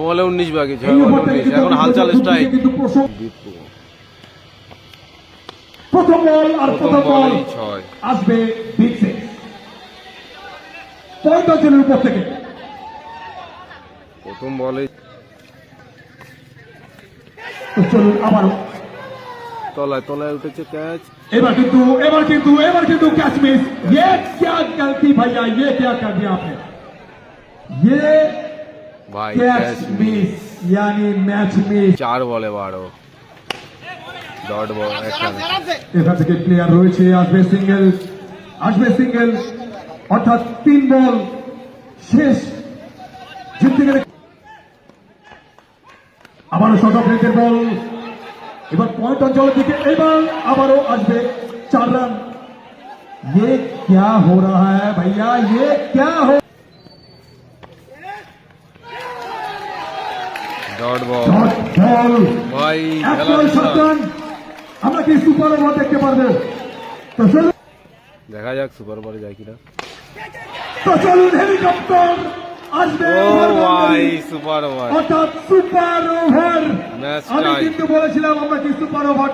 বলে 19 বাকি, 6 বলে 19। এখন হালচাল স্ট্রাইক। প্রথম বল আর প্রথম বল 6 আসবে বিগ সিক্স 50 জনের উপর থেকে। প্রথম বলে চলুন আবারও তলায় উঠেছে ক্যাচ। এবার কিন্তু कैच मिस। ये क्या गलती भैया, ये क्या कर दिया आपने, ये ভাই कैच मिस यानी मैच मिस। 4 বলে 12 ডট বল একটা। এখান থেকে প্লেয়ার রয়েছে, আসবে সিঙ্গেল অর্থাৎ 3 বল শেষ। জিততে গেলে আবারও শর্ট অফ রেঞ্জের বল, এবার পয়েন্ট অঞ্চলের দিকে, এবার আবারও আসবে 4 রান। ये क्या हो रहा है भैया, ये क्या हो। ডট বল ভাই আমরা কি সুপার ওভার দেখতে পারবো? তো দেখা যাক সুপার ওভারে যায় কিনা। চলুন হেলিকপ্টার আসবে। ও ভাই সুপার ওভার, অর্থাৎ সুপার ওভার। ম্যাচ আমি টাই। কিন্তু বলেছিলাম আমরা কি সুপার ওভার